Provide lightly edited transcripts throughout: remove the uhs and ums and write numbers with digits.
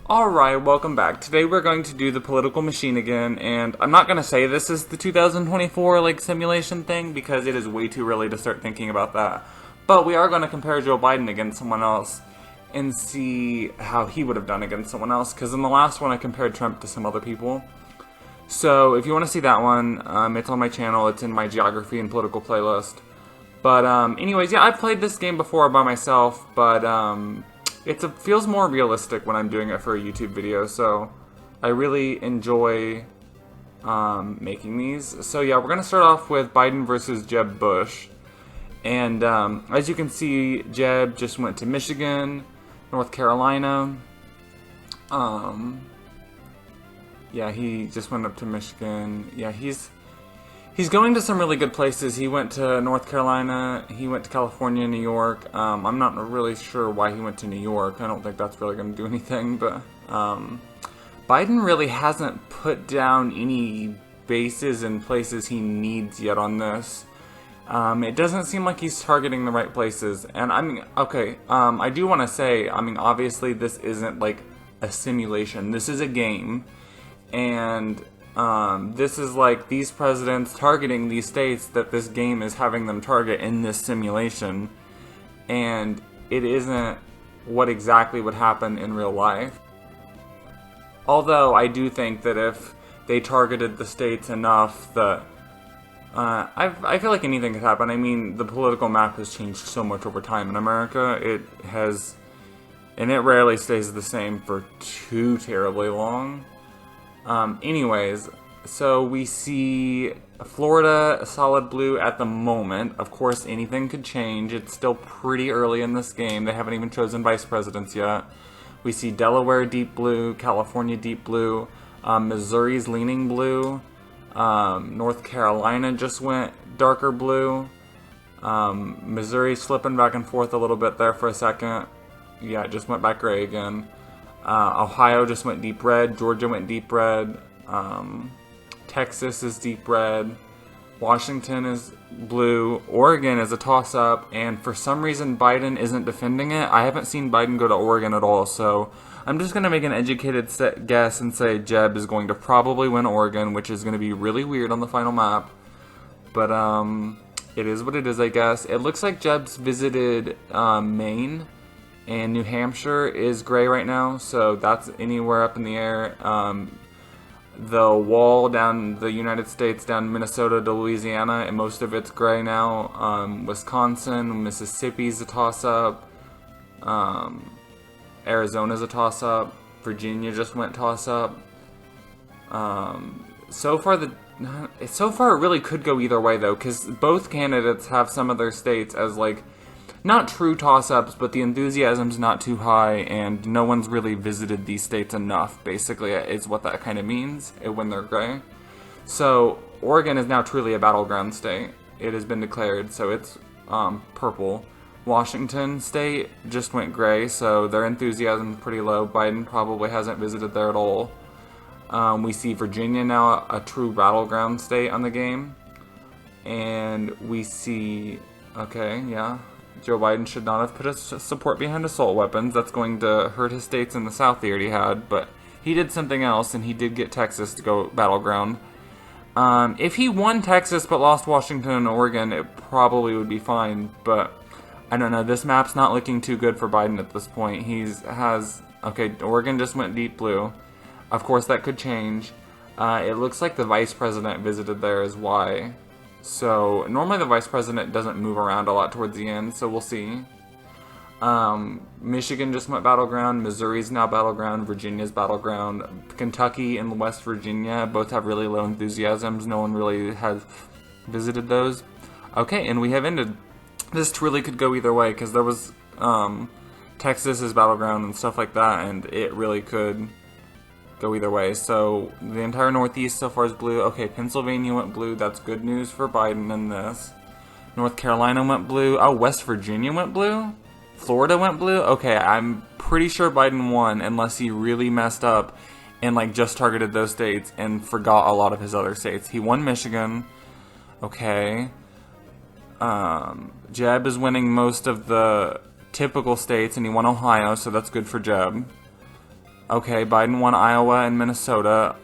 Alright, welcome back. Today we're going to do the political machine again, and I'm not going to say this is the 2024 simulation thing because it is way too early to start thinking about that. But we are going to compare Joe Biden against someone else and see how he would have done against someone else, because in the last one I compared Trump to some other people. So if you want to see that one, it's on my channel. It's in my geography and political playlist. But anyways, yeah, I've played this game before by myself, but it feels more realistic when I'm doing it for a YouTube video, so I really enjoy making these. So yeah, we're going to start off with Biden versus Jeb Bush. And as you can see, Jeb just went to Michigan, North Carolina. Yeah, he just went up to Michigan. Yeah, he's going to some really good places. He went to North Carolina, he went to California, New York. I'm not really sure why he went to New York. I don't think that's really going to do anything, but Biden really hasn't put down any bases and places he needs yet on this. It doesn't seem like he's targeting the right places. And I mean, okay, I do want to say, I mean, obviously this isn't like a simulation. This is a game. And this is like these presidents targeting these states that this game is having them target in this simulation, and it isn't what exactly would happen in real life. Although I do think that if they targeted the states enough, that I feel like anything could happen. I mean, the political map has changed so much over time in America. It has, and it rarely stays the same for too terribly long. Anyways, so we see Florida a solid blue at the moment. Of course, anything could change. It's still pretty early in this game. They haven't even chosen vice presidents yet. We see Delaware deep blue, California deep blue, Missouri's leaning blue, North Carolina just went darker blue, Missouri's flipping back and forth a little bit there for a second. Yeah, it just went back gray again. Ohio just went deep red, Georgia went deep red, Texas is deep red, Washington is blue, Oregon is a toss-up, and for some reason Biden isn't defending it. I haven't seen Biden go to Oregon at all, so I'm just going to make an educated guess and say Jeb is going to probably win Oregon, which is going to be really weird on the final map, but it is what it is, I guess. It looks like Jeb's visited Maine, and New Hampshire is gray right now, so that's anywhere up in the air. The wall down the United States, down Minnesota to Louisiana, and most of it's gray now. Wisconsin, Mississippi's a toss-up. Arizona's a toss-up. Virginia just went toss-up. So far it really could go either way, though, because both candidates have some of their states as, like, not true toss-ups, but the enthusiasm's not too high, and no one's really visited these states enough, basically, is what that kind of means when they're gray. So, Oregon is now truly a battleground state. It has been declared, so it's purple. Washington state just went gray, so their enthusiasm's pretty low. Biden probably hasn't visited there at all. We see Virginia now a true battleground state on the game. And we see, okay, yeah, Joe Biden should not have put his support behind assault weapons. That's going to hurt his states in the South he already had, but he did something else, and he did get Texas to go battleground. If he won Texas but lost Washington and Oregon, it probably would be fine, but I don't know. This map's not looking too good for Biden at this point. Okay, Oregon just went deep blue. Of course, that could change. It looks like the vice president visited there as why. So, normally the vice president doesn't move around a lot towards the end, so we'll see. Michigan just went battleground, Missouri's now battleground, Virginia's battleground, Kentucky and West Virginia both have really low enthusiasms. No one really has visited those. Okay, and we have ended. This really could go either way, because there was Texas's battleground and stuff like that, and it really could go either way. So the entire Northeast so far is blue. Okay, Pennsylvania went blue. That's good news for Biden in this. North Carolina went blue. Oh, West Virginia went blue? Florida went blue? Okay, I'm pretty sure Biden won unless he really messed up and just targeted those states and forgot a lot of his other states. He won Michigan. Okay. Jeb is winning most of the typical states, and he won Ohio, so that's good for Jeb. Okay, Biden won Iowa and Minnesota.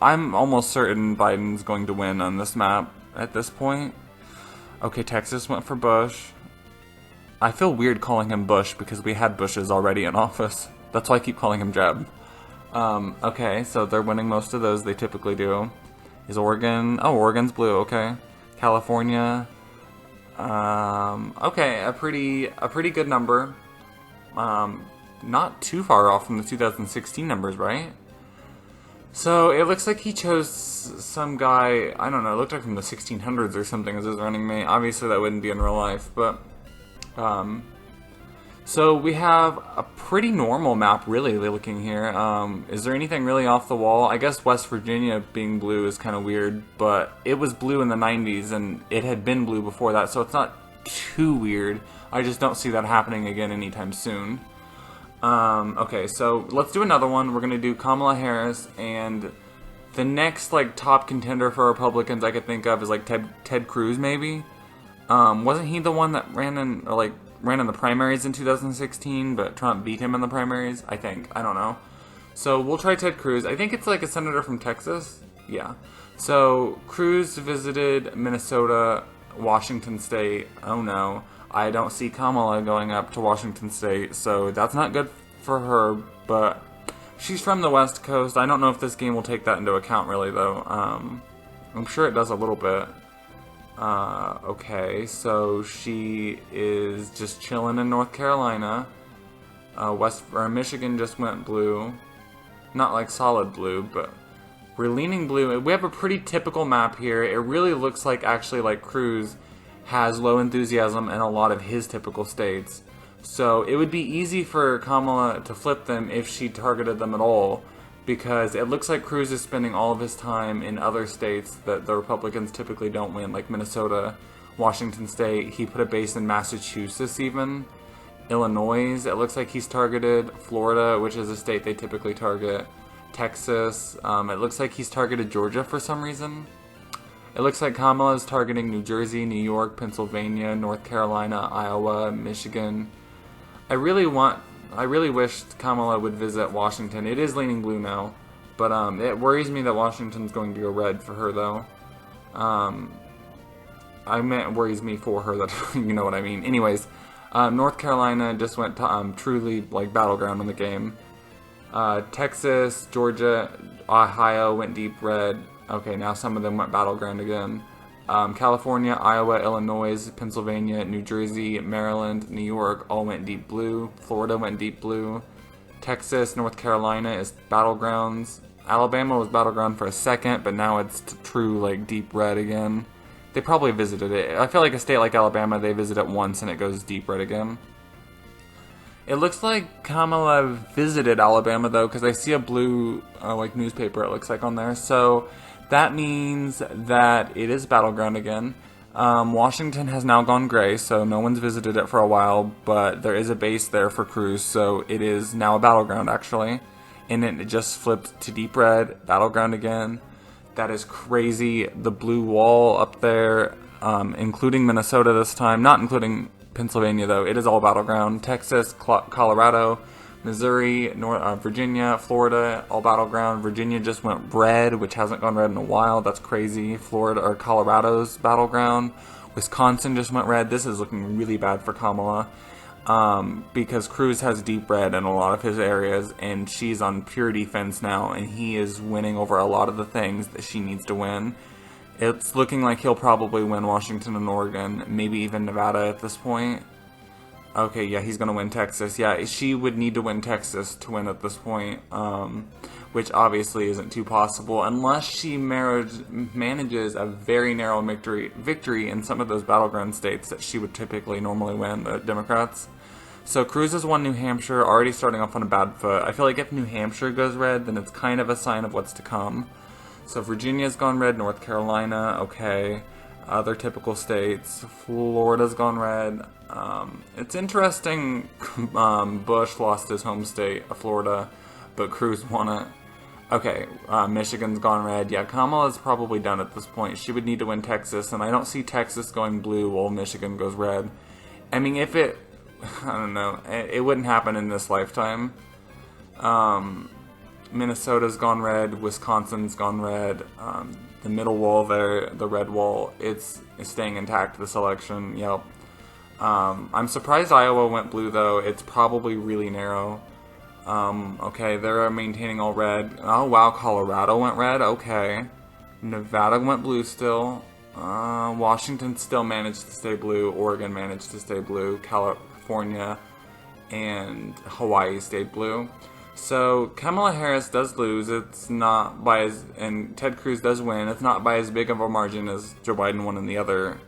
I'm almost certain Biden's going to win on this map at this point. Okay, Texas went for Bush. I feel weird calling him Bush because we had Bushes already in office. That's why I keep calling him Jeb. Okay, so they're winning most of those, they typically do. Is Oregon... Oh, Oregon's blue, okay. California... okay, a pretty good number. Not too far off from the 2016 numbers, right? So, it looks like he chose some guy, I don't know, it looked like from the 1600s or something as his running mate. Obviously that wouldn't be in real life, but... So we have a pretty normal map, really, looking here. Is there anything really off the wall? I guess West Virginia being blue is kind of weird, but it was blue in the 90s, and it had been blue before that, so it's not too weird. I just don't see that happening again anytime soon. Okay, so let's do another one. We're going to do Kamala Harris, and the next, like, top contender for Republicans I could think of is, like, Ted Cruz, maybe? Wasn't he the one that ran in the primaries in 2016, but Trump beat him in the primaries? I think. I don't know. So we'll try Ted Cruz. I think it's like a senator from Texas. Yeah. So Cruz visited Minnesota, Washington State. Oh no. I don't see Kamala going up to Washington State, so that's not good for her, but she's from the West Coast. I don't know if this game will take that into account, really, though. I'm sure it does a little bit. Okay, so she is just chilling in North Carolina. Michigan just went blue. Not like solid blue, but we're leaning blue. We have a pretty typical map here. It really looks like, actually, like Cruz has low enthusiasm in a lot of his typical states. So it would be easy for Kamala to flip them if she targeted them at all, because it looks like Cruz is spending all of his time in other states that the Republicans typically don't win, like Minnesota, Washington State. He put a base in Massachusetts even. Illinois, it looks like he's targeted. Florida, which is a state they typically target. Texas, it looks like he's targeted Georgia for some reason. It looks like Kamala is targeting New Jersey, New York, Pennsylvania, North Carolina, Iowa, Michigan. I really wished Kamala would visit Washington. It is leaning blue now, but it worries me that Washington's going to go red for her, though. I meant worries me for her, that you know what I mean. Anyways, North Carolina just went to truly like battleground in the game. Texas, Georgia, Ohio went deep red. Okay, now some of them went battleground again. California, Iowa, Illinois, Pennsylvania, New Jersey, Maryland, New York all went deep blue. Florida went deep blue. Texas, North Carolina is battlegrounds. Alabama was battleground for a second, but now it's true like deep red again. They probably visited it. I feel like a state like Alabama, they visit it once and it goes deep red again. It looks like Kamala visited Alabama though, because I see a blue like newspaper, it looks like, on there. So that means that it is battleground again. Washington has now gone gray, so no one's visited it for a while, but there is a base there for Cruz, so it is now a battleground, actually. And it just flipped to deep red, battleground again. That is crazy. The blue wall up there, including Minnesota this time, not including Pennsylvania, though. It is all battleground. Texas, Colorado, Missouri, Virginia, Florida, all battleground. Virginia just went red, which hasn't gone red in a while. That's crazy. Florida or Colorado's battleground. Wisconsin just went red. This is looking really bad for Kamala, because Cruz has deep red in a lot of his areas, and she's on pure defense now, and he is winning over a lot of the things that she needs to win. It's looking like he'll probably win Washington and Oregon, maybe even Nevada at this point. Okay, yeah, he's going to win Texas. Yeah, she would need to win Texas to win at this point, which obviously isn't too possible, unless she manages a very narrow victory in some of those battleground states that she would typically normally win, the Democrats. So Cruz has won New Hampshire, already starting off on a bad foot. I feel like if New Hampshire goes red, then it's kind of a sign of what's to come. So Virginia's gone red, North Carolina, okay. Other typical states, Florida's gone red. It's interesting, Bush lost his home state, Florida, but Cruz won it. Okay, Michigan's gone red. Yeah, Kamala's probably done at this point. She would need to win Texas, and I don't see Texas going blue while Michigan goes red. I mean, I don't know, it wouldn't happen in this lifetime. Minnesota's gone red, Wisconsin's gone red, the middle wall there, the red wall, it's staying intact this election, yep. I'm surprised Iowa went blue though, it's probably really narrow. Okay, they're maintaining all red. Oh wow, Colorado went red, okay. Nevada went blue still. Washington still managed to stay blue, Oregon managed to stay blue, California and Hawaii stayed blue. So Kamala Harris does lose. It's not by as, and Ted Cruz does win. It's not by as big of a margin as Joe Biden won in the other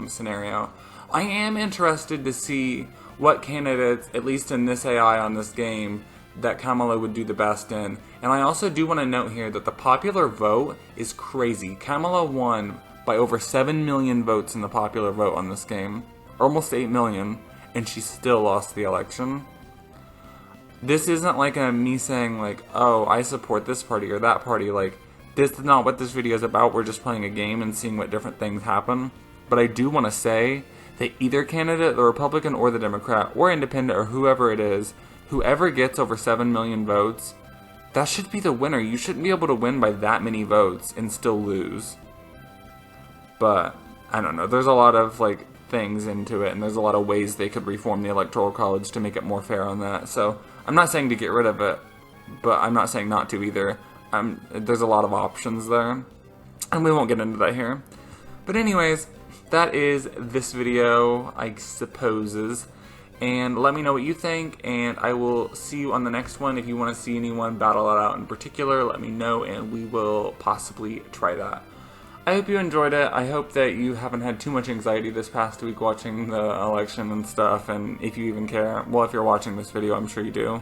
scenario. I am interested to see what candidates, at least in this AI on this game, that Kamala would do the best in. And I also do want to note here that the popular vote is crazy. Kamala won by over 7 million votes in the popular vote on this game, almost 8 million, and she still lost the election. This isn't like me saying like, oh, I support this party or that party. Like, this is not what this video is about. We're just playing a game and seeing what different things happen. But I do want to say that either candidate, the Republican or the Democrat or Independent or whoever it is, whoever gets over 7 million votes, that should be the winner. You shouldn't be able to win by that many votes and still lose. But I don't know. There's a lot of like things into it, and there's a lot of ways they could reform the Electoral College to make it more fair on that. So I'm not saying to get rid of it, but I'm not saying not to either. There's a lot of options there, and we won't get into that here. But anyways, that is this video, I supposes. And let me know what you think, and I will see you on the next one. If you want to see anyone battle it out in particular, let me know, and we will possibly try that. I hope you enjoyed it. I hope that you haven't had too much anxiety this past week watching the election and stuff, and if you even care. Well, if you're watching this video, I'm sure you do.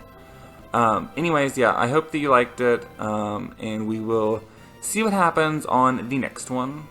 Anyways, yeah, I hope that you liked it, and we will see what happens on the next one.